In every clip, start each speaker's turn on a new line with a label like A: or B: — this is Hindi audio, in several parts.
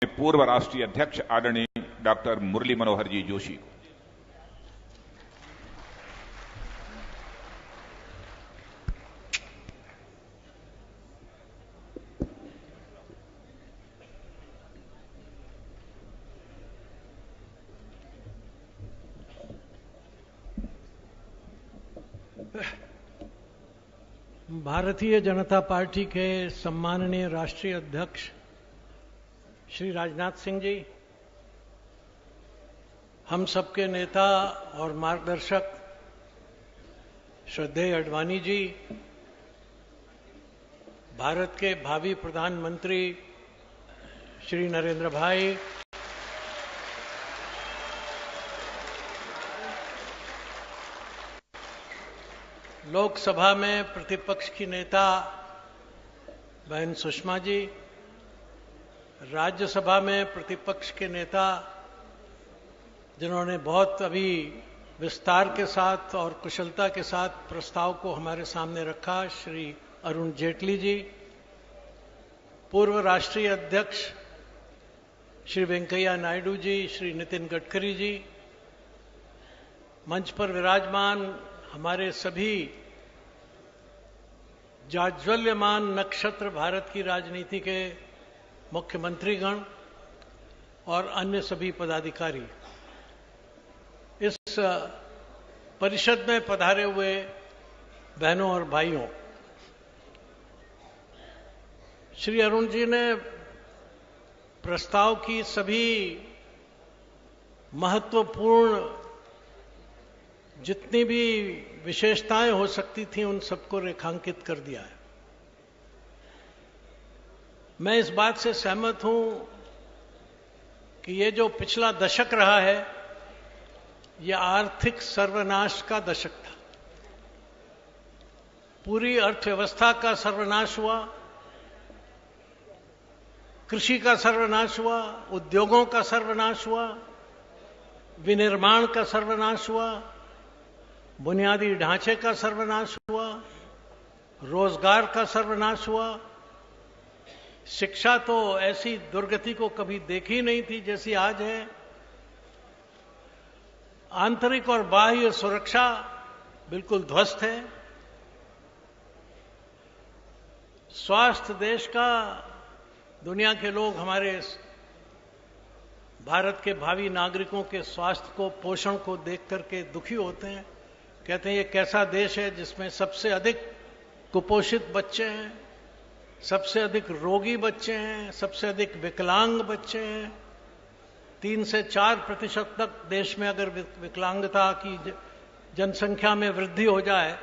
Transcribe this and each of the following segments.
A: पूर्व राष्ट्रीय अध्यक्ष आदरणीय डॉक्टर मुरली मनोहर जी जोशी को।
B: भारतीय जनता पार्टी के सम्माननीय राष्ट्रीय अध्यक्ष श्री राजनाथ सिंह जी, हम सबके नेता और मार्गदर्शक श्रद्धेय अडवाणी जी, भारत के भावी प्रधानमंत्री श्री नरेंद्र भाई, लोकसभा में प्रतिपक्ष की नेता बहन सुषमा जी, राज्यसभा में प्रतिपक्ष के नेता जिन्होंने बहुत अभी विस्तार के साथ और कुशलता के साथ प्रस्ताव को हमारे सामने रखा, श्री अरुण जेटली जी, पूर्व राष्ट्रीय अध्यक्ष श्री वेंकैया नायडू जी, श्री नितिन गडकरी जी, मंच पर विराजमान हमारे सभी जाज्वल्यमान नक्षत्र भारत की राजनीति के मुख्यमंत्रीगण और अन्य सभी पदाधिकारी, इस परिषद में पधारे हुए बहनों और भाइयों, श्री अरुण जी ने प्रस्ताव की सभी महत्वपूर्ण जितनी भी विशेषताएं हो सकती थी उन सबको रेखांकित कर दिया है। मैं इस बात से सहमत हूं कि ये जो पिछला दशक रहा है, ये आर्थिक सर्वनाश का दशक था। पूरी अर्थव्यवस्था का सर्वनाश हुआ, कृषि का सर्वनाश हुआ, उद्योगों का सर्वनाश हुआ, विनिर्माण का सर्वनाश हुआ, बुनियादी ढांचे का सर्वनाश हुआ, रोजगार का सर्वनाश हुआ। शिक्षा तो ऐसी दुर्गति को कभी देखी नहीं थी जैसी आज है। आंतरिक और बाह्य सुरक्षा बिल्कुल ध्वस्त है। स्वास्थ्य देश का, दुनिया के लोग हमारे भारत के भावी नागरिकों के स्वास्थ्य को, पोषण को देख करके दुखी होते हैं। कहते हैं ये कैसा देश है जिसमें सबसे अधिक कुपोषित बच्चे हैं, सबसे अधिक रोगी बच्चे हैं, सबसे अधिक विकलांग बच्चे हैं। 3 से 4% तक देश में अगर विकलांगता की जनसंख्या में वृद्धि हो जाए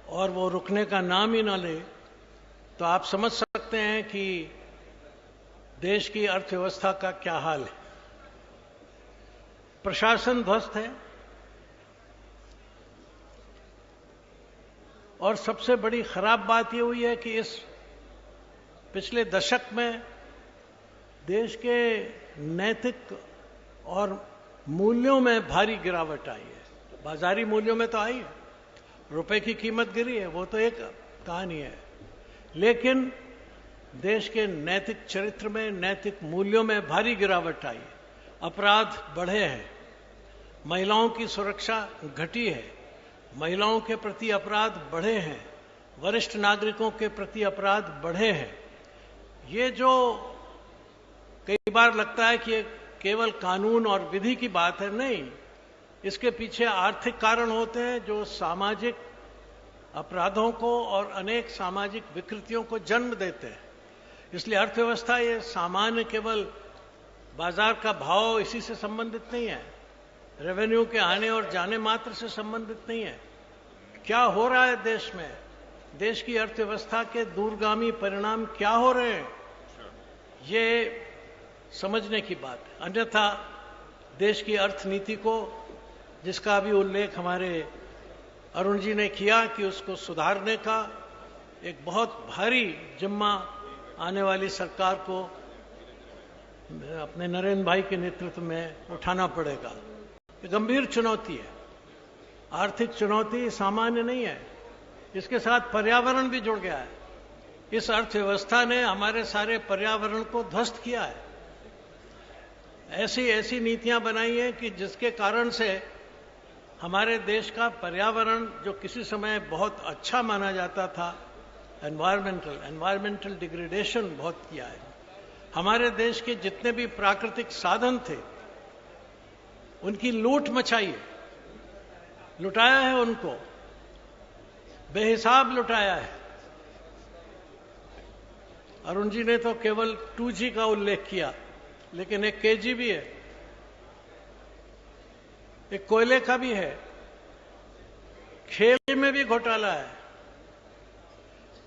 B: और वो रुकने का नाम ही ना ले, तो आप समझ सकते हैं कि देश की अर्थव्यवस्था का क्या हाल है। प्रशासन ध्वस्त है और सबसे बड़ी खराब बात यह हुई है कि इस पिछले दशक में देश के नैतिक और मूल्यों में भारी गिरावट आई है। बाजारी मूल्यों में तो आई है, रुपए की कीमत गिरी है, वो तो एक कहानी है, लेकिन देश के नैतिक चरित्र में, नैतिक मूल्यों में भारी गिरावट आई है। अपराध बढ़े हैं, महिलाओं की सुरक्षा घटी है, महिलाओं के प्रति अपराध बढ़े हैं, वरिष्ठ नागरिकों के प्रति अपराध बढ़े हैं। ये जो कई बार लगता है कि ये केवल कानून और विधि की बात है, नहीं, इसके पीछे आर्थिक कारण होते हैं जो सामाजिक अपराधों को और अनेक सामाजिक विकृतियों को जन्म देते हैं। इसलिए अर्थव्यवस्था ये सामान्य केवल बाजार का भाव इसी से संबंधित नहीं है, रेवेन्यू के आने और जाने मात्र से संबंधित नहीं है। क्या हो रहा है देश में, देश की अर्थव्यवस्था के दूरगामी परिणाम क्या हो रहे हैं, ये समझने की बात है। अन्यथा देश की अर्थनीति को, जिसका भी उल्लेख हमारे अरुण जी ने किया कि उसको सुधारने का एक बहुत भारी जिम्मा आने वाली सरकार को अपने नरेंद्र भाई के नेतृत्व में उठाना पड़ेगा। ये गंभीर चुनौती है, आर्थिक चुनौती सामान्य नहीं है, इसके साथ पर्यावरण भी जुड़ गया है। इस अर्थव्यवस्था ने हमारे सारे पर्यावरण को ध्वस्त किया है। ऐसी ऐसी नीतियां बनाई हैं कि जिसके कारण से हमारे देश का पर्यावरण जो किसी समय बहुत अच्छा माना जाता था, एनवायरमेंटल डिग्रेडेशन बहुत किया है। हमारे देश के जितने भी प्राकृतिक साधन थे उनकी लूट मचाई है, लुटाया है उनको, बेहिसाब लुटाया है। अरुण जी ने तो केवल 2G का उल्लेख किया, लेकिन एक KG भी है, एक कोयले का भी है, खेल में भी घोटाला है,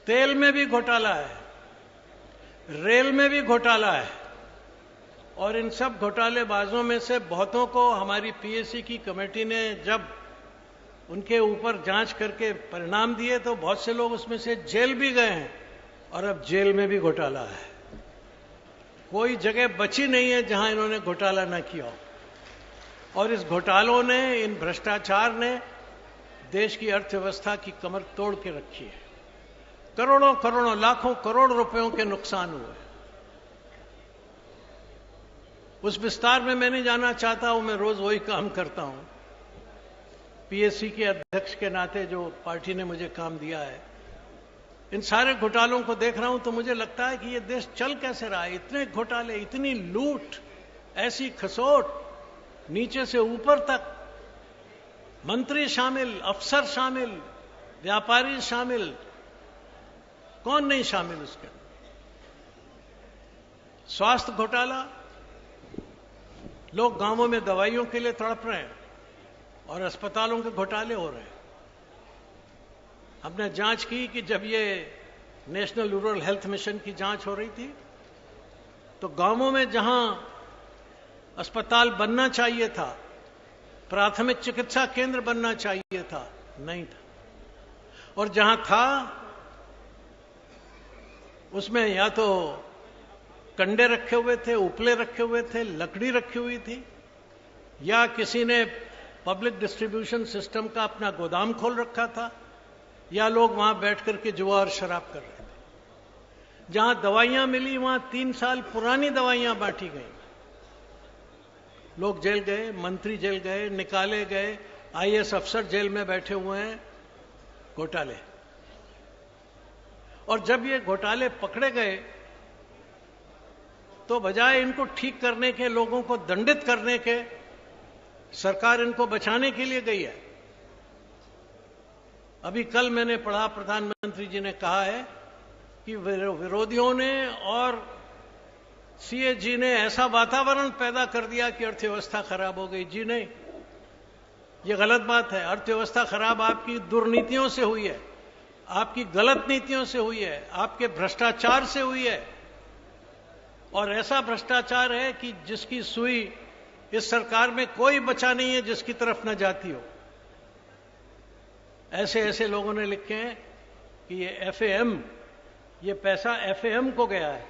B: तेल में भी घोटाला है, रेल में भी घोटाला है। और इन सब घोटालेबाजों में से बहुतों को हमारी PSC की कमेटी ने जब उनके ऊपर जांच करके परिणाम दिए तो बहुत से लोग उसमें से जेल भी गए हैं, और अब जेल में भी घोटाला है। कोई जगह बची नहीं है जहां इन्होंने घोटाला न किया हो। और इस घोटालों ने, इन भ्रष्टाचार ने देश की अर्थव्यवस्था की कमर तोड़ के रखी है। करोड़ों करोड़ों, लाखों करोड़ रुपयों के नुकसान हुए। उस विस्तार में मैं नहीं जाना चाहता हूं, मैं रोज वही काम करता हूं। PSC के अध्यक्ष के नाते जो पार्टी ने मुझे काम दिया है, इन सारे घोटालों को देख रहा हूं तो मुझे लगता है कि ये देश चल कैसे रहा है। इतने घोटाले, इतनी लूट, ऐसी खसोट, नीचे से ऊपर तक, मंत्री शामिल, अफसर शामिल, व्यापारी शामिल, कौन नहीं शामिल उसके। स्वास्थ्य घोटाला, लोग गांवों में दवाइयों के लिए तड़प रहे हैं और अस्पतालों के घोटाले हो रहे हैं। हमने जांच की कि जब ये नेशनल रूरल हेल्थ मिशन की जांच हो रही थी तो गांवों में जहां अस्पताल बनना चाहिए था, प्राथमिक चिकित्सा केंद्र बनना चाहिए था, नहीं था। और जहां था उसमें या तो कंडे रखे हुए थे, उपले रखे हुए थे, लकड़ी रखी हुई थी, या किसी ने पब्लिक डिस्ट्रीब्यूशन सिस्टम का अपना गोदाम खोल रखा था, या लोग वहां बैठ करके जुआ और शराब कर रहे थे। जहां दवाइयां मिली वहां 3 साल पुरानी दवाइयां बांटी गई। लोग जेल गए, मंत्री जेल गए, निकाले गए, IAS अफसर जेल में बैठे हुए हैं। घोटाले। और जब ये घोटाले पकड़े गए तो बजाय इनको ठीक करने के, लोगों को दंडित करने के, सरकार इनको बचाने के लिए गई है। अभी कल मैंने पढ़ा, प्रधानमंत्री जी ने कहा है कि विरोधियों ने और CAG ने ऐसा वातावरण पैदा कर दिया कि अर्थव्यवस्था खराब हो गई। जी नहीं, यह गलत बात है। अर्थव्यवस्था खराब आपकी दुर्नीतियों से हुई है, आपकी गलत नीतियों से हुई है, आपके भ्रष्टाचार से हुई है। और ऐसा भ्रष्टाचार है कि जिसकी सुई इस सरकार में कोई बचा नहीं है जिसकी तरफ न जाती हो। ऐसे ऐसे लोगों ने लिखे हैं कि ये FAM, ये पैसा FAM को गया है।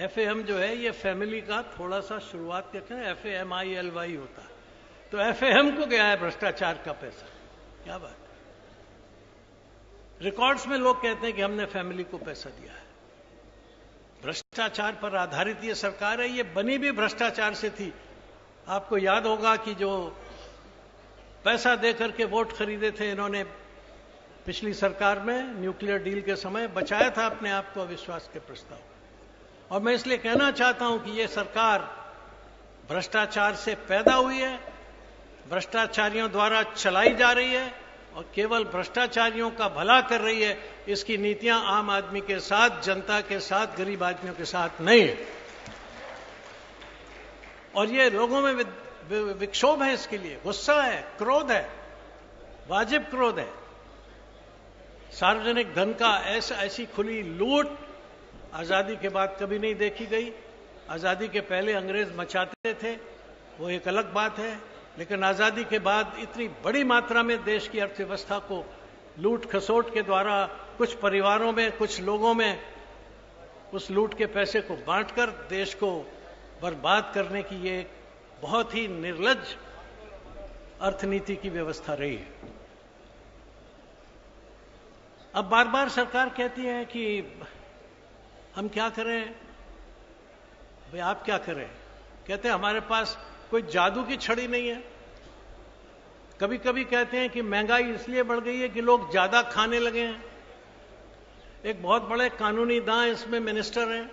B: FAM जो है ये फैमिली का थोड़ा सा शुरुआत करते हैं, FAMILY होता है, तो FAM को गया है भ्रष्टाचार का पैसा। क्या बात है। रिकॉर्ड्स में लोग कहते हैं कि हमने फैमिली को पैसा दिया है। भ्रष्टाचार पर आधारित ये सरकार है, ये बनी भी भ्रष्टाचार से थी। आपको याद होगा कि जो पैसा देकर के वोट खरीदे थे इन्होंने पिछली सरकार में, न्यूक्लियर डील के समय बचाया था अपने आप को अविश्वास के प्रस्ताव। और मैं इसलिए कहना चाहता हूं कि ये सरकार भ्रष्टाचार से पैदा हुई है, भ्रष्टाचारियों द्वारा चलाई जा रही है और केवल भ्रष्टाचारियों का भला कर रही है। इसकी नीतियां आम आदमी के साथ, जनता के साथ, गरीब आदमियों के साथ नहीं है। और ये लोगों में विक्षोभ है, इसके लिए गुस्सा है, क्रोध है, वाजिब क्रोध है। सार्वजनिक धन का ऐसी खुली लूट आजादी के बाद कभी नहीं देखी गई। आजादी के पहले अंग्रेज मचाते थे, वो एक अलग बात है, लेकिन आजादी के बाद इतनी बड़ी मात्रा में देश की अर्थव्यवस्था को लूट खसोट के द्वारा कुछ परिवारों में, कुछ लोगों में उस लूट के पैसे को बांटकर देश को बर्बाद करने की ये एक बहुत ही निर्लज्ज अर्थनीति की व्यवस्था रही है। अब बार बार सरकार कहती है कि हम क्या करें, भाई आप क्या करें, कहते हैं हमारे पास कोई जादू की छड़ी नहीं है। कभी कभी कहते हैं कि महंगाई इसलिए बढ़ गई है कि लोग ज्यादा खाने लगे हैं। एक बहुत बड़े कानूनी दां इसमें मिनिस्टर हैं,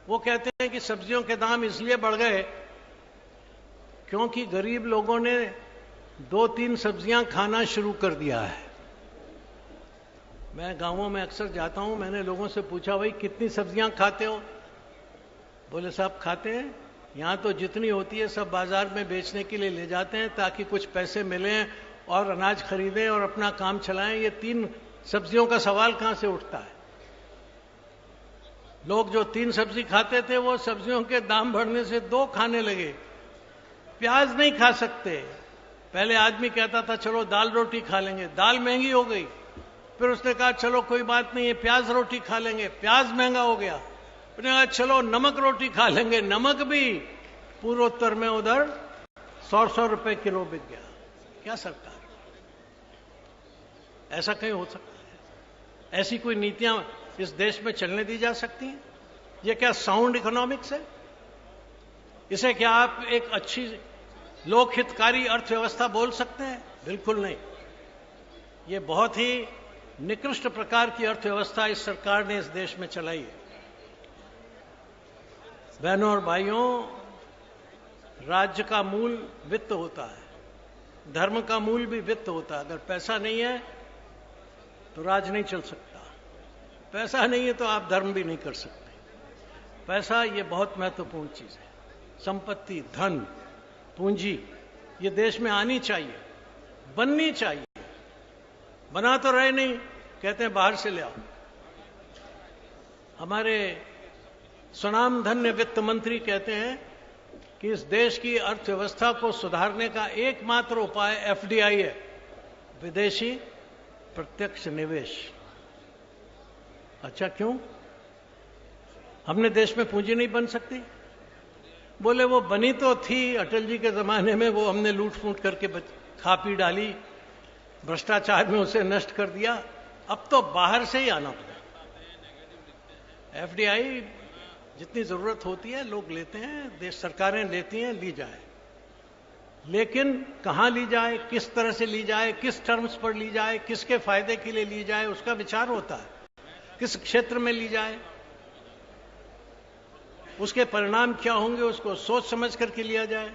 B: वो कहते हैं कि सब्जियों के दाम इसलिए बढ़ गए क्योंकि गरीब लोगों ने 2-3 सब्जियां खाना शुरू कर दिया है। मैं गांवों में अक्सर जाता हूं, मैंने लोगों से पूछा भाई कितनी सब्जियां खाते हो? बोले साहब खाते हैं, यहां तो जितनी होती है सब बाजार में बेचने के लिए ले जाते हैं ताकि कुछ पैसे मिलें और अनाज खरीदें और अपना काम चलाएं। ये 3 सब्जियों का सवाल कहां से उठता है? लोग जो 3 सब्जी खाते थे वो सब्जियों के दाम बढ़ने से 2 खाने लगे। प्याज नहीं खा सकते। पहले आदमी कहता था चलो दाल रोटी खा लेंगे, दाल महंगी हो गई। फिर उसने कहा चलो कोई बात नहीं है प्याज रोटी खा लेंगे, प्याज महंगा हो गया। उसने कहा चलो नमक रोटी खा लेंगे, नमक भी पूर्वोत्तर में उधर 100 रुपए किलो बिक गया। क्या सरकार, ऐसा कहीं हो सकता है? ऐसी कोई नीतियां इस देश में चलने दी जा सकती हैं? ये क्या साउंड इकोनॉमिक्स है? इसे क्या आप एक अच्छी लोकहितकारी अर्थव्यवस्था बोल सकते हैं? बिल्कुल नहीं। ये बहुत ही निकृष्ट प्रकार की अर्थव्यवस्था इस सरकार ने इस देश में चलाई है। बहनों और भाइयों, राज्य का मूल वित्त होता है, धर्म का मूल भी वित्त होता है। अगर पैसा नहीं है तो राज नहीं चल सकता, पैसा नहीं है तो आप धर्म भी नहीं कर सकते। पैसा ये बहुत महत्वपूर्ण चीज है। संपत्ति, धन, पूंजी ये देश में आनी चाहिए, बननी चाहिए। बना तो रहे नहीं, कहते हैं बाहर से ले आओ। हमारे स्वनामधन्य वित्त मंत्री कहते हैं कि इस देश की अर्थव्यवस्था को सुधारने का एकमात्र उपाय एफडीआई है, विदेशी प्रत्यक्ष निवेश। अच्छा, क्यों? हमने देश में पूंजी नहीं बन सकती? बोले वो बनी तो थी अटल जी के जमाने में, वो हमने लूट फूट करके खा पी डाली, भ्रष्टाचार में उसे नष्ट कर दिया। अब तो बाहर से ही आना पड़ा। एफडीआई जितनी जरूरत होती है लोग लेते हैं, देश सरकारें लेती हैं, ली जाए। लेकिन कहां ली जाए, किस तरह से ली जाए, किस टर्म्स पर ली जाए, किसके फायदे के लिए ली जाए, उसका विचार होता है। किस क्षेत्र में ली जाए, उसके परिणाम क्या होंगे, उसको सोच समझ करके लिया जाए।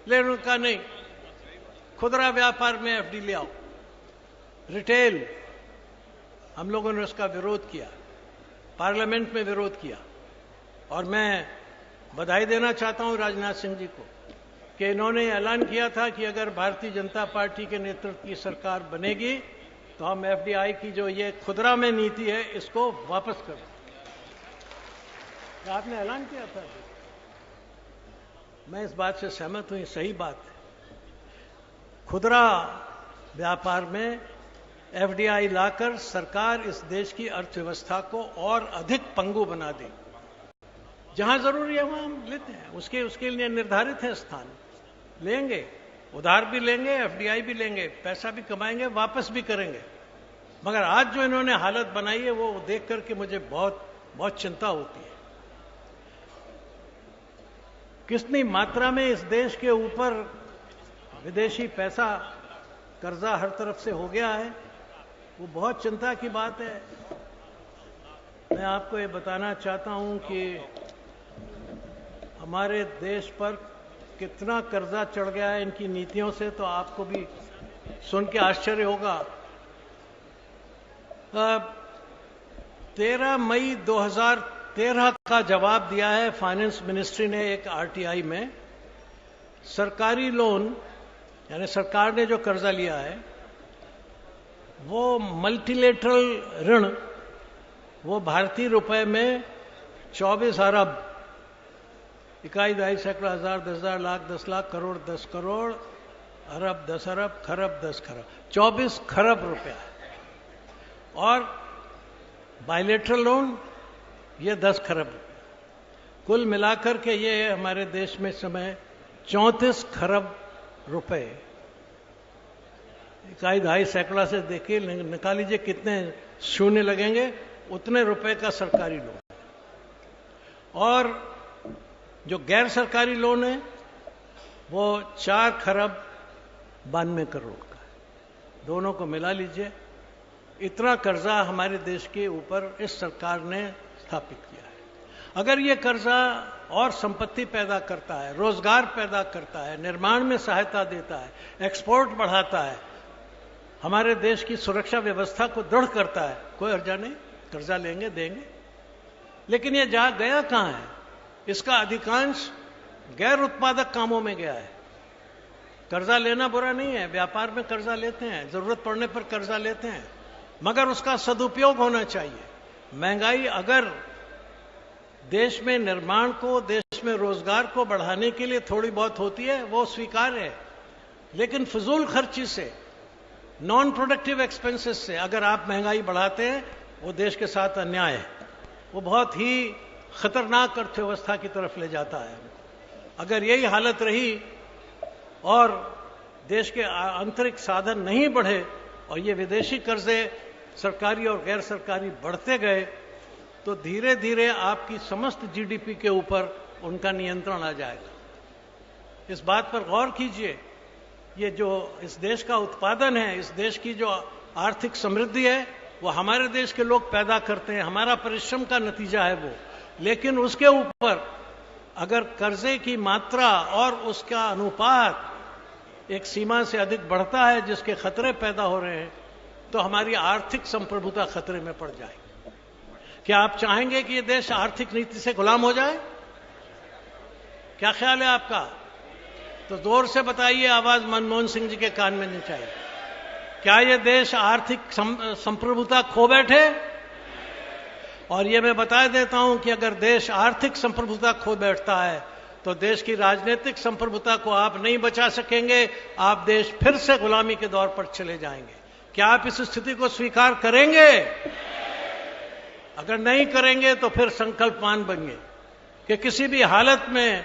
B: लेकिन उनका नहीं, खुदरा व्यापार में एफडी ले आओ, रिटेल। हम लोगों ने उसका विरोध किया, पार्लियामेंट में विरोध किया। और मैं बधाई देना चाहता हूं राजनाथ सिंह जी को कि इन्होंने ऐलान किया था कि अगर भारतीय जनता पार्टी के नेतृत्व की सरकार बनेगी तो हम एफडीआई की जो ये खुदरा में नीति है इसको वापस कर। आपने ऐलान किया था, मैं इस बात से सहमत हूं, ये सही बात है। खुदरा व्यापार में एफडीआई लाकर सरकार इस देश की अर्थव्यवस्था को और अधिक पंगु बना दे। जहां जरूरी है वहां हम लेते हैं, उसके लिए निर्धारित है स्थान। लेंगे, उधार भी लेंगे, एफडीआई भी लेंगे, पैसा भी कमाएंगे, वापस भी करेंगे। मगर आज जो इन्होंने हालत बनाई है वो देख करके मुझे बहुत बहुत चिंता होती है। कितनी मात्रा में इस देश के ऊपर विदेशी पैसा, कर्जा हर तरफ से हो गया है, वो बहुत चिंता की बात है। मैं आपको ये बताना चाहता हूं कि हमारे देश पर कितना कर्जा चढ़ गया है इनकी नीतियों से, तो आपको भी सुन के आश्चर्य होगा। 13 मई 2013 का जवाब दिया है फाइनेंस मिनिस्ट्री ने एक आरटीआई में। सरकारी लोन यानी सरकार ने जो कर्जा लिया है वो मल्टीलेटरल ऋण, वो भारतीय रुपए में 24 अरब, इकाई, दहाई, सैकड़ा, हजार, 10,000, लाख, 10 लाख, करोड़, 10 करोड़, अरब, 10 अरब, खरब, 10 खरब, 24 खरब रुपया है। और बायलेटरल लोन ये 10 खरब। कुल मिलाकर के ये हमारे देश में समय 34 खरब रुपए। इकाई, दहाई, सैकड़ा से देखिए, निकाल लीजिए कितने शून्य लगेंगे, उतने रुपए का सरकारी लोन। और जो गैर सरकारी लोन है वो 4 खरब 92 करोड़ का है। दोनों को मिला लीजिए, इतना कर्जा हमारे देश के ऊपर इस सरकार ने स्थापित किया है। अगर ये कर्जा और संपत्ति पैदा करता है, रोजगार पैदा करता है, निर्माण में सहायता देता है, एक्सपोर्ट बढ़ाता है, हमारे देश की सुरक्षा व्यवस्था को दृढ़ करता है, कोई हर्जा नहीं, कर्जा लेंगे देंगे। लेकिन ये जहां गया कहां है? इसका अधिकांश गैर उत्पादक कामों में गया है। कर्जा लेना बुरा नहीं है, व्यापार में कर्जा लेते हैं, जरूरत पड़ने पर कर्जा लेते हैं, मगर उसका सदुपयोग होना चाहिए। महंगाई अगर देश में निर्माण को, देश में रोजगार को बढ़ाने के लिए थोड़ी बहुत होती है, वो स्वीकार्य है, लेकिन फजूल खर्ची से, नॉन प्रोडक्टिव एक्सपेंसेस से अगर आप महंगाई बढ़ाते हैं, वो देश के साथ अन्याय है, वो बहुत ही खतरनाक अर्थव्यवस्था की तरफ ले जाता है। अगर यही हालत रही और देश के आंतरिक साधन नहीं बढ़े और ये विदेशी कर्जे सरकारी और गैर सरकारी बढ़ते गए, तो धीरे धीरे आपकी समस्त जीडीपी के ऊपर उनका नियंत्रण आ जाएगा। इस बात पर गौर कीजिए, ये जो इस देश का उत्पादन है, इस देश की जो आर्थिक समृद्धि है, वो हमारे देश के लोग पैदा करते हैं, हमारा परिश्रम का नतीजा है वो। लेकिन उसके ऊपर अगर कर्जे की मात्रा और उसका अनुपात एक सीमा से अधिक बढ़ता है, जिसके खतरे पैदा हो रहे हैं, तो हमारी आर्थिक संप्रभुता खतरे में पड़ जाएगी। क्या आप चाहेंगे कि यह देश आर्थिक नीति से गुलाम हो जाए? क्या ख्याल है आपका? तो जोर से बताइए, आवाज मनमोहन सिंह जी के कान में नहीं चाहिए। क्या यह देश आर्थिक संप्रभुता खो बैठे? और यह मैं बता देता हूं कि अगर देश आर्थिक संप्रभुता खो बैठता है, तो देश की राजनीतिक संप्रभुता को आप नहीं बचा सकेंगे, आप देश फिर से गुलामी के दौर पर चले जाएंगे। क्या आप इस स्थिति को स्वीकार करेंगे? अगर नहीं करेंगे तो फिर संकल्पवान बनिए कि किसी भी हालत में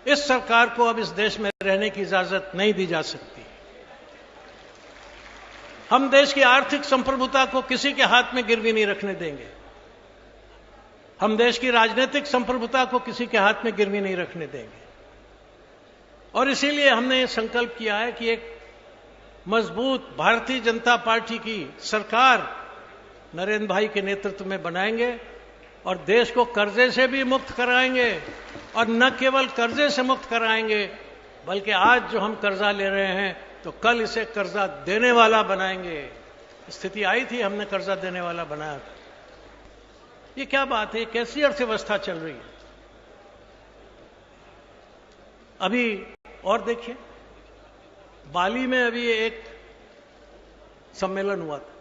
B: इस सरकार को अब इस देश में रहने की इजाजत नहीं दी जा सकती। हम देश की आर्थिक संप्रभुता को किसी के हाथ में गिरवी नहीं रखने देंगे। हम देश की राजनीतिक संप्रभुता को किसी के हाथ में गिरवी नहीं रखने देंगे। और इसीलिए हमने संकल्प किया है कि एक मजबूत भारतीय जनता पार्टी की सरकार नरेंद्र भाई के नेतृत्व में बनाएंगे और देश को कर्जे से भी मुक्त कराएंगे। और न केवल कर्जे से मुक्त कराएंगे, बल्कि आज जो हम कर्जा ले रहे हैं, तो कल इसे कर्जा देने वाला बनाएंगे। स्थिति आई थी, हमने कर्जा देने वाला बनाया था। ये क्या बात है? कैसी अर्थव्यवस्था चल रही है? अभी और देखिए, बाली में अभी एक सम्मेलन हुआ था।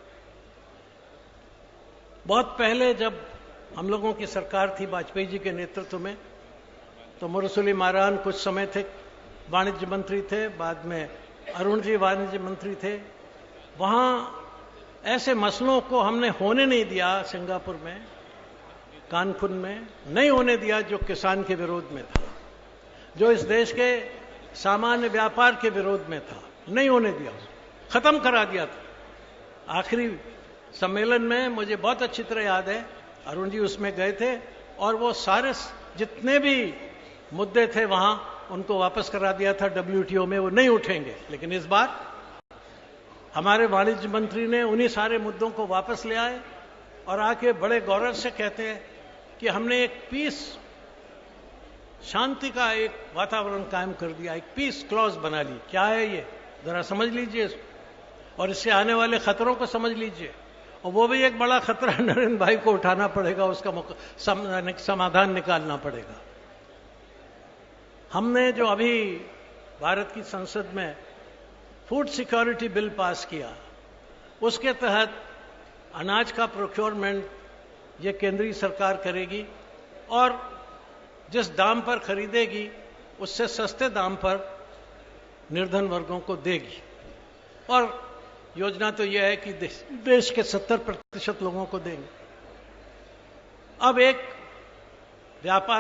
B: बहुत पहले जब हम लोगों की सरकार थी वाजपेयी जी के नेतृत्व में, तो मुरसली मारान कुछ समय थे वाणिज्य मंत्री थे, बाद में अरुण जी वाणिज्य मंत्री थे। वहां ऐसे मसलों को हमने होने नहीं दिया, सिंगापुर में, कानकुन में नहीं होने दिया, जो किसान के विरोध में था, जो इस देश के सामान्य व्यापार के विरोध में था, नहीं होने दिया, खत्म करा दिया था। आखिरी सम्मेलन में मुझे बहुत अच्छी तरह याद है, अरुण जी उसमें गए थे और वो सारे जितने भी मुद्दे थे वहां उनको वापस करा दिया था WTO में, वो नहीं उठेंगे। लेकिन इस बार हमारे वाणिज्य मंत्री ने उन्हीं सारे मुद्दों को वापस ले आए और आके बड़े गौरव से कहते हैं कि हमने एक पीस, शांति का एक वातावरण कायम कर दिया, एक पीस क्लॉज बना ली। क्या है ये? जरा समझ लीजिए इसको और इससे आने वाले खतरों को समझ लीजिए। और वो भी एक बड़ा खतरा नरेंद्र भाई को उठाना पड़ेगा, उसका समाधान निकालना पड़ेगा। हमने जो अभी भारत की संसद में फूड सिक्योरिटी बिल पास किया, उसके तहत अनाज का प्रोक्योरमेंट ये केंद्रीय सरकार करेगी और जिस दाम पर खरीदेगी उससे सस्ते दाम पर निर्धन वर्गों को देगी। और योजना तो यह है कि देश के 70% लोगों को देंगे। अब एक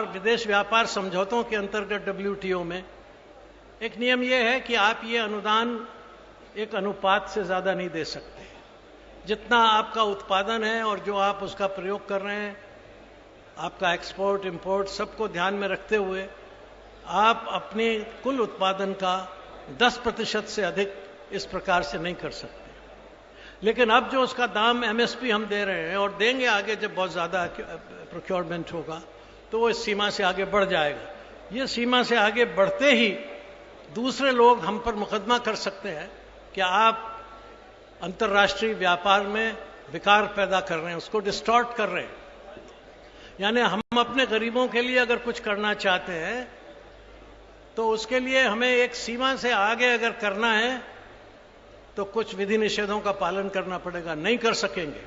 B: विदेश व्यापार समझौतों के अंतर्गत WTO में एक नियम यह है कि आप ये अनुदान एक अनुपात से ज्यादा नहीं दे सकते। जितना आपका उत्पादन है और जो आप उसका प्रयोग कर रहे हैं, आपका एक्सपोर्ट इंपोर्ट सबको ध्यान में रखते हुए आप अपने कुल उत्पादन का 10% से अधिक इस प्रकार से नहीं कर सकते। लेकिन अब जो उसका दाम एमएसपी हम दे रहे हैं और देंगे आगे, जब बहुत ज्यादा प्रोक्योरमेंट होगा तो वो इस सीमा से आगे बढ़ जाएगा। ये सीमा से आगे बढ़ते ही दूसरे लोग हम पर मुकदमा कर सकते हैं कि आप अंतर्राष्ट्रीय व्यापार में विकार पैदा कर रहे हैं, उसको डिस्टॉर्ट कर रहे हैं। यानी हम अपने गरीबों के लिए अगर कुछ करना चाहते हैं तो उसके लिए हमें एक सीमा से आगे अगर करना है तो कुछ विधि निषेधों का पालन करना पड़ेगा, नहीं कर सकेंगे।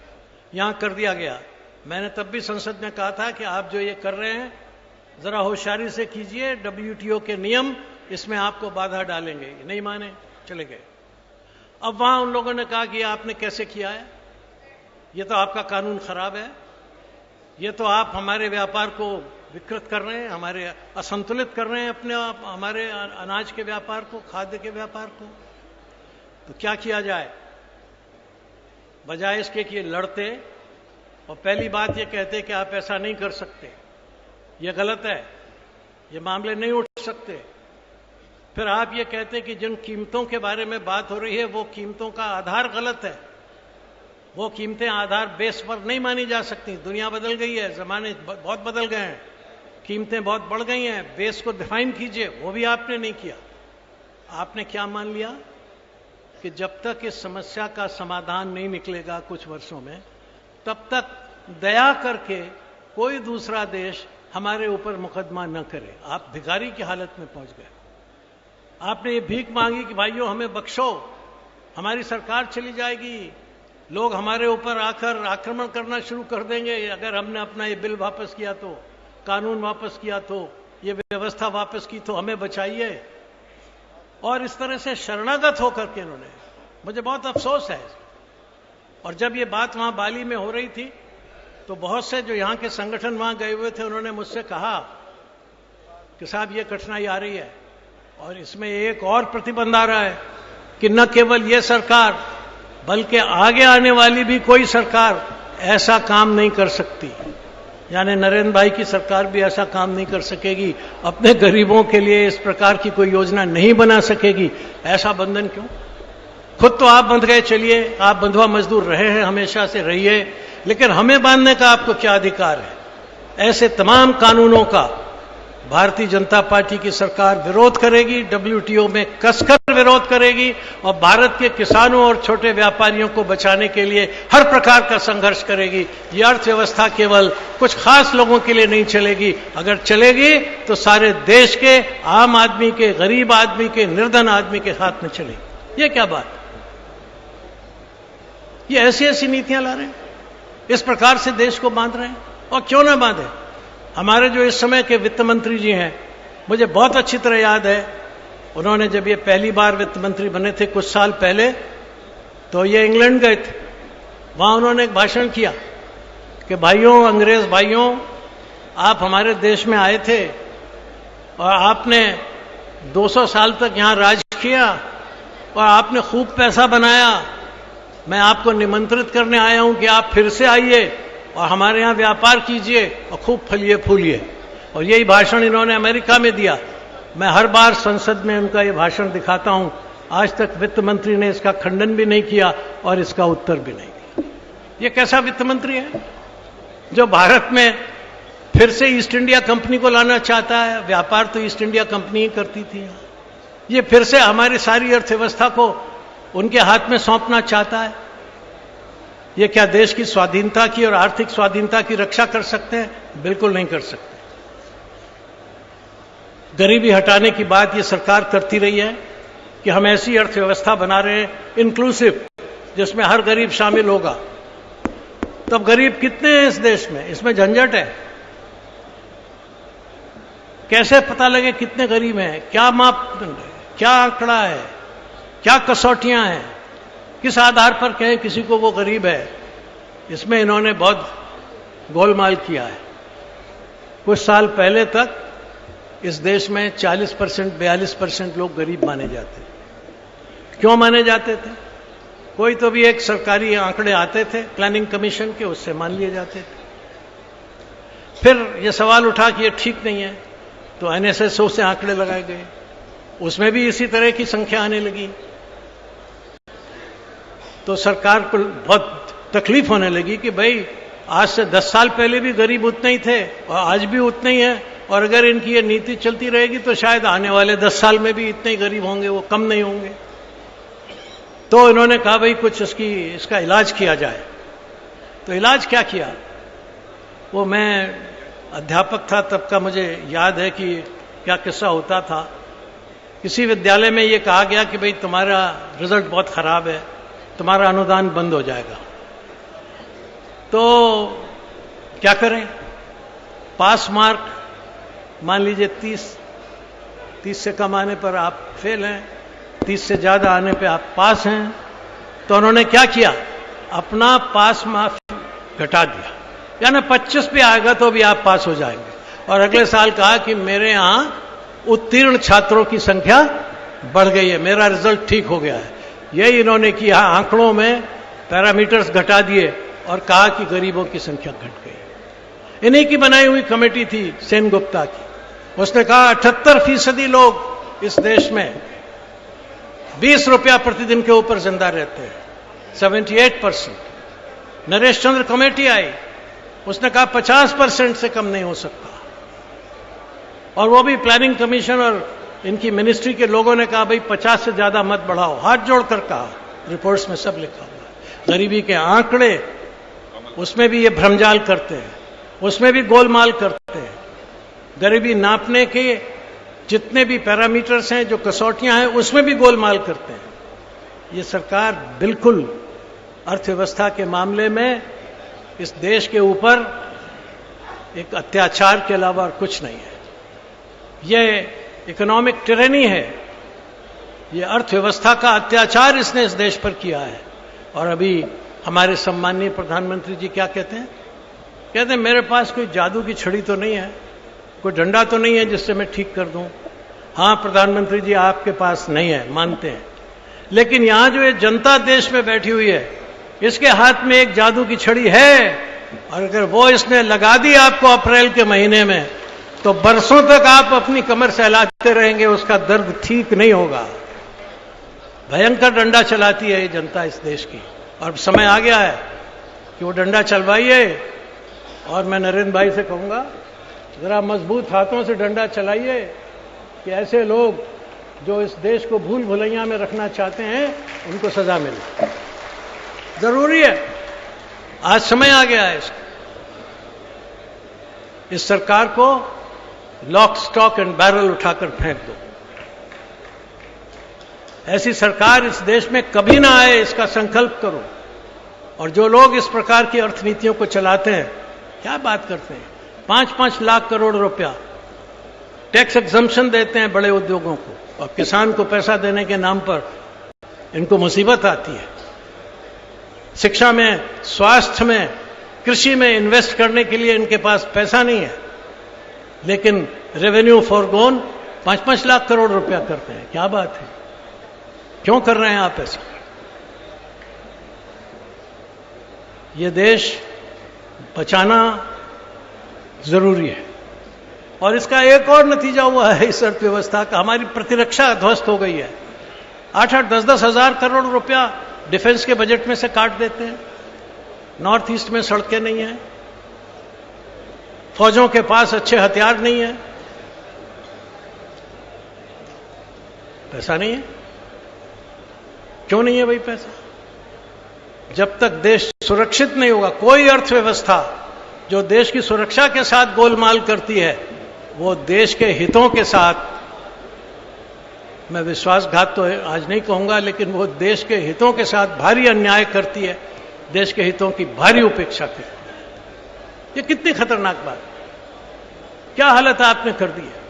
B: यहां कर दिया गया। मैंने तब भी संसद में कहा था कि आप जो ये कर रहे हैं जरा होशियारी से कीजिए, WTO के नियम इसमें आपको बाधा डालेंगे। नहीं माने, चले गए। अब वहां उन लोगों ने कहा कि आपने कैसे किया है, ये तो आपका कानून खराब है, ये तो आप हमारे व्यापार को विकृत कर रहे हैं, हमारे असंतुलित कर रहे हैं अपने आप, हमारे अनाज के व्यापार को, खाद्य के व्यापार को। तो क्या किया जाए? बजाय इसके कि ये लड़ते और पहली बात ये कहते कि आप ऐसा नहीं कर सकते, ये गलत है, ये मामले नहीं उठ सकते। फिर आप ये कहते कि जिन कीमतों के बारे में बात हो रही है वो कीमतों का आधार गलत है, वो कीमतें आधार बेस पर नहीं मानी जा सकती। दुनिया बदल गई है, जमाने बहुत बदल गए हैं, कीमतें बहुत बढ़ गई हैं, बेस को डिफाइन कीजिए। वो भी आपने नहीं किया। आपने क्या मान लिया कि जब तक इस समस्या का समाधान नहीं निकलेगा कुछ वर्षों में, तब तक दया करके कोई दूसरा देश हमारे ऊपर मुकदमा न करे। आप भिखारी की हालत में पहुंच गए। आपने ये भीख मांगी कि भाइयों हमें बख्शो, हमारी सरकार चली जाएगी, लोग हमारे ऊपर आकर आक्रमण करना शुरू कर देंगे अगर हमने अपना ये बिल वापस किया तो, कानून वापस किया तो, ये व्यवस्था वापस की तो हमें बचाइए। और इस तरह से शरणागत होकर के इन्होंने, मुझे बहुत अफसोस है। और जब ये बात वहां बाली में हो रही थी तो बहुत से जो यहां के संगठन वहां गए हुए थे उन्होंने मुझसे कहा कि साहब ये कठिनाई आ रही है और इसमें एक और प्रतिबंध आ रहा है कि न केवल ये सरकार बल्कि आगे आने वाली भी कोई सरकार ऐसा काम नहीं कर सकती। यानी नरेंद्र भाई की सरकार भी ऐसा काम नहीं कर सकेगी, अपने गरीबों के लिए इस प्रकार की कोई योजना नहीं बना सकेगी। ऐसा बंधन क्यों? खुद तो आप बंध गए, चलिए आप बंधुआ मजदूर रहे हैं, हमेशा से रहिए, लेकिन हमें बांधने का आपको क्या अधिकार है? ऐसे तमाम कानूनों का भारतीय जनता पार्टी की सरकार विरोध करेगी, WTO में कसकर विरोध करेगी और भारत के किसानों और छोटे व्यापारियों को बचाने के लिए हर प्रकार का संघर्ष करेगी। यह अर्थव्यवस्था केवल कुछ खास लोगों के लिए नहीं चलेगी, अगर चलेगी तो सारे देश के आम आदमी के, गरीब आदमी के, निर्धन आदमी के हाथ में चलेगी। ये क्या बात? ये ऐसी ऐसी नीतियां ला रहे हैं, इस प्रकार से देश को बांध रहे हैं। और क्यों ना बांधे? हमारे जो इस समय के वित्त मंत्री जी हैं, मुझे बहुत अच्छी तरह याद है, उन्होंने जब ये पहली बार वित्त मंत्री बने थे कुछ साल पहले, तो ये इंग्लैंड गए थे। वहां उन्होंने एक भाषण किया कि भाइयों, अंग्रेज भाइयों, आप हमारे देश में आए थे और आपने 200 साल तक यहां राज किया और आपने खूब पैसा बनाया। मैं आपको निमंत्रित करने आया हूं कि आप फिर से आइए और हमारे यहां व्यापार कीजिए और खूब फलिए फूलिए। और यही भाषण इन्होंने अमेरिका में दिया। मैं हर बार संसद में उनका ये भाषण दिखाता हूं। आज तक वित्त मंत्री ने इसका खंडन भी नहीं किया और इसका उत्तर भी नहीं दिया। ये कैसा वित्त मंत्री है जो भारत में फिर से ईस्ट इंडिया कंपनी को लाना चाहता है? व्यापार तो ईस्ट इंडिया कंपनी ही करती थी। ये फिर से हमारी सारी अर्थव्यवस्था को उनके हाथ में सौंपना चाहता है। ये क्या देश की स्वाधीनता की और आर्थिक स्वाधीनता की रक्षा कर सकते हैं? बिल्कुल नहीं कर सकते। गरीबी हटाने की बात ये सरकार करती रही है कि हम ऐसी अर्थव्यवस्था बना रहे हैं इंक्लूसिव, जिसमें हर गरीब शामिल होगा। तब गरीब कितने हैं इस देश में? इसमें झंझट है। कैसे पता लगे कितने गरीब हैं? क्या मापदंड है? क्या आंकड़ा है? क्या कसौटियां हैं? किस आधार पर कहें किसी को वो गरीब है? इसमें इन्होंने बहुत गोलमाल किया है। कुछ साल पहले तक इस देश में 40%, 42% लोग गरीब माने जाते थे। क्यों माने जाते थे? कोई तो भी एक सरकारी आंकड़े आते थे प्लानिंग कमीशन के, उससे मान लिए जाते थे। फिर यह सवाल उठा कि यह ठीक नहीं है, तो एनएसएसओ से आंकड़े लगाए गए, उसमें भी इसी तरह की संख्या आने लगी। तो सरकार को बहुत तकलीफ होने लगी कि भाई आज से 10 साल पहले भी गरीब उतने ही थे और आज भी उतने ही है, और अगर इनकी ये नीति चलती रहेगी तो शायद आने वाले 10 साल में भी इतने ही गरीब होंगे, वो कम नहीं होंगे। तो इन्होंने कहा भाई कुछ इसका इलाज किया जाए। तो इलाज क्या किया? वो मैं अध्यापक था तब का, मुझे याद है कि क्या किस्सा होता था। किसी विद्यालय में ये कहा गया कि भाई तुम्हारा रिजल्ट बहुत खराब है, तुम्हारा अनुदान बंद हो जाएगा। तो क्या करें? पास मार्क मान लीजिए 30 से कम आने पर आप फेल हैं, 30 से ज्यादा आने पे आप पास हैं। तो उन्होंने क्या किया? अपना पास मार्क घटा दिया, यानी 25 पे आएगा तो भी आप पास हो जाएंगे। और अगले साल कहा कि मेरे यहां उत्तीर्ण छात्रों की संख्या बढ़ गई है, मेरा रिजल्ट ठीक हो गया है। यही इन्होंने किया, आंकड़ों में पैरामीटर्स घटा दिए और कहा कि गरीबों की संख्या घट गई। इन्हीं की बनाई हुई कमेटी थी सेनगुप्ता की। उसने कहा 78% लोग इस देश में 20 रुपया प्रतिदिन के ऊपर जिंदा रहते हैं, 78%। नरेश चंद्र कमेटी आई, उसने कहा 50% से कम नहीं हो सकता। और वो भी प्लानिंग कमीशन और इनकी मिनिस्ट्री के लोगों ने कहा भाई 50 से ज्यादा मत बढ़ाओ, हाथ जोड़कर कहा। रिपोर्ट्स में सब लिखा हुआ है। गरीबी के आंकड़े, उसमें भी ये भ्रमजाल करते हैं, उसमें भी गोलमाल करते हैं। गरीबी नापने के जितने भी पैरामीटर्स हैं, जो कसौटियां हैं, उसमें भी गोलमाल करते हैं। ये सरकार बिल्कुल अर्थव्यवस्था के मामले में इस देश के ऊपर एक अत्याचार के अलावा और कुछ नहीं है। ये इकोनॉमिक टिरेनी है, ये अर्थव्यवस्था का अत्याचार इसने इस देश पर किया है। और अभी हमारे सम्माननीय प्रधानमंत्री जी क्या कहते हैं? कहते हैं मेरे पास कोई जादू की छड़ी तो नहीं है, कोई डंडा तो नहीं है जिससे मैं ठीक कर दूं। हाँ प्रधानमंत्री जी, आपके पास नहीं है, मानते हैं, लेकिन यहां जो ये जनता देश में बैठी हुई है, इसके हाथ में एक जादू की छड़ी है। और अगर वो इसने लगा दी आपको अप्रैल के महीने में, तो बरसों तक आप अपनी कमर सहलाते रहेंगे, उसका दर्द ठीक नहीं होगा। भयंकर डंडा चलाती है ये जनता इस देश की, और समय आ गया है कि वो डंडा चलवाइए। और मैं नरेंद्र भाई से कहूंगा, जरा मजबूत हाथों से डंडा चलाइए कि ऐसे लोग जो इस देश को भूल भुलैया में रखना चाहते हैं, उनको सजा मिले। जरूरी है, आज समय आ गया है इसका। इस सरकार को लॉक स्टॉक एंड बैरल उठाकर फेंक दो। ऐसी सरकार इस देश में कभी ना आए, इसका संकल्प करो। और जो लोग इस प्रकार की अर्थनीतियों को चलाते हैं, क्या बात करते हैं, 5-5 लाख करोड़ रुपया टैक्स एग्जम्पशन देते हैं बड़े उद्योगों को, और किसान को पैसा देने के नाम पर इनको मुसीबत आती है। शिक्षा में, स्वास्थ्य में, कृषि में इन्वेस्ट करने के लिए इनके पास पैसा नहीं है, लेकिन रेवेन्यू फॉरगोन 5-5 लाख करोड़ रुपया करते हैं। क्या बात है, क्यों कर रहे हैं आप ऐसा? ये देश बचाना जरूरी है। और इसका एक और नतीजा हुआ है इस अर्थव्यवस्था का, हमारी प्रतिरक्षा ध्वस्त हो गई है। 8-8, 10-10 हजार करोड़ रुपया डिफेंस के बजट में से काट देते हैं। नॉर्थ ईस्ट में सड़कें नहीं है, फौजों के पास अच्छे हथियार नहीं है, पैसा नहीं है। क्यों नहीं है भाई पैसा? जब तक देश सुरक्षित नहीं होगा, कोई अर्थव्यवस्था जो देश की सुरक्षा के साथ गोलमाल करती है, वो देश के हितों के साथ, मैं विश्वासघात तो आज नहीं कहूंगा, लेकिन वो देश के हितों के साथ भारी अन्याय करती है, देश के हितों की भारी उपेक्षा करती है। ये कितनी खतरनाक बात, क्या हालत आपने कर दी है।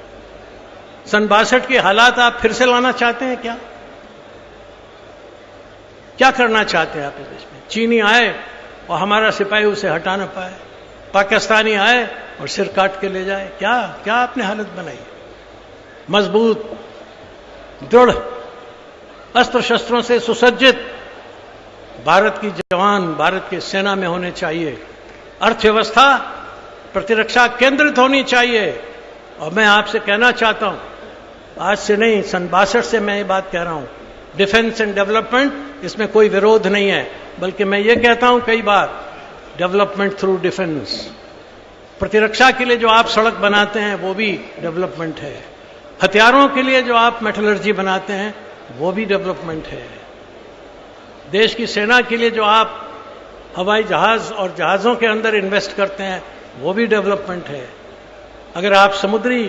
B: सन 62 के हालात आप फिर से लाना चाहते हैं क्या? क्या करना चाहते हैं आप इस देश में? चीनी आए और हमारा सिपाही उसे हटा ना पाए, पाकिस्तानी आए और सिर काट के ले जाए। क्या क्या आपने हालत बनाई? मजबूत, दृढ़, अस्त्र शस्त्रों से सुसज्जित भारत की जवान भारत की सेना में होने चाहिए। अर्थव्यवस्था प्रतिरक्षा केंद्रित होनी चाहिए, और मैं आपसे कहना चाहता हूं, आज से नहीं, सन 62 से मैं ये बात कह रहा हूं, डिफेंस एंड डेवलपमेंट, इसमें कोई विरोध नहीं है, बल्कि मैं ये कहता हूं कई बार, डेवलपमेंट थ्रू डिफेंस। प्रतिरक्षा के लिए जो आप सड़क बनाते हैं वो भी डेवलपमेंट है, हथियारों के लिए जो आप मेटलर्जी बनाते हैं वो भी डेवलपमेंट है, देश की सेना के लिए जो आप हवाई जहाज और जहाजों के अंदर इन्वेस्ट करते हैं वो भी डेवलपमेंट है, अगर आप समुद्री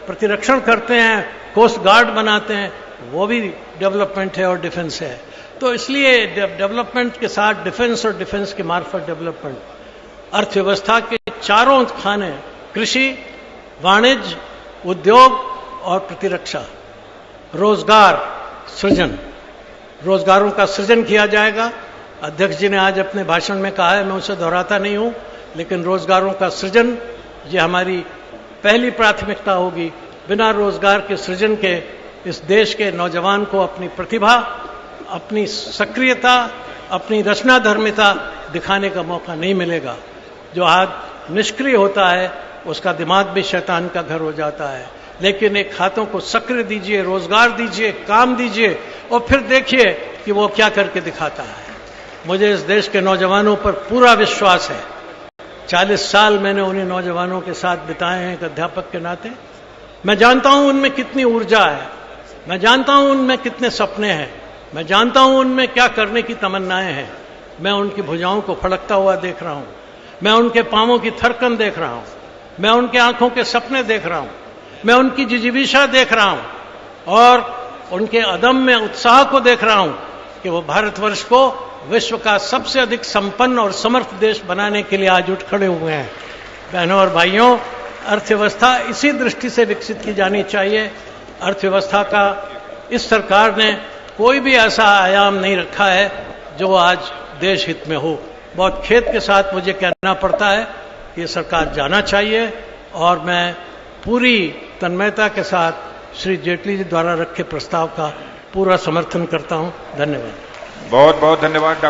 B: प्रतिरक्षण करते हैं, कोस्ट गार्ड बनाते हैं, वो भी डेवलपमेंट है और डिफेंस है। तो इसलिए डेवलपमेंट के साथ डिफेंस और डिफेंस के मार्फत डेवलपमेंट, अर्थव्यवस्था के चारों खाने, कृषि, वाणिज्य, उद्योग और प्रतिरक्षा, रोजगार सृजन, रोजगारों का सृजन किया जाएगा। अध्यक्ष जी ने आज अपने भाषण में कहा है, मैं उसे दोहराता नहीं हूं, लेकिन रोजगारों का सृजन ये हमारी पहली प्राथमिकता होगी। बिना रोजगार के सृजन के इस देश के नौजवान को अपनी प्रतिभा, अपनी सक्रियता, अपनी रचनाधर्मिता दिखाने का मौका नहीं मिलेगा। जो आज निष्क्रिय होता है उसका दिमाग भी शैतान का घर हो जाता है, लेकिन एक हाथों को सक्रिय दीजिए, रोजगार दीजिए, काम दीजिए और फिर देखिए कि वो क्या करके दिखाता है। मुझे इस देश के नौजवानों पर पूरा विश्वास है। 40 साल मैंने उन्हीं नौजवानों के साथ बिताए हैं एक अध्यापक के नाते। मैं जानता हूं उनमें कितनी ऊर्जा है, मैं जानता हूं उनमें कितने सपने हैं, मैं जानता हूं उनमें क्या करने की तमन्नाएं हैं। मैं उनकी भुजाओं को फड़कता हुआ देख रहा हूं, मैं उनके पांवों की थरकन देख रहा हूं, मैं उनके आंखों के सपने देख रहा हूं, मैं उनकी जिजीविषा देख रहा हूं और उनके अदम्य उत्साह को देख रहा हूं कि वो भारतवर्ष को विश्व का सबसे अधिक संपन्न और समर्थ देश बनाने के लिए आज उठ खड़े हुए हैं। बहनों और भाइयों, अर्थव्यवस्था इसी दृष्टि से विकसित की जानी चाहिए। अर्थव्यवस्था का इस सरकार ने कोई भी ऐसा आयाम नहीं रखा है जो आज देश हित में हो। बहुत खेद के साथ मुझे कहना पड़ता है कि ये सरकार जाना चाहिए और मैं पूरी तन्मयता के साथ श्री जेटली जी द्वारा रखे प्रस्ताव का पूरा समर्थन करता हूं। धन्यवाद।
A: बहुत बहुत धन्यवाद डॉक्टर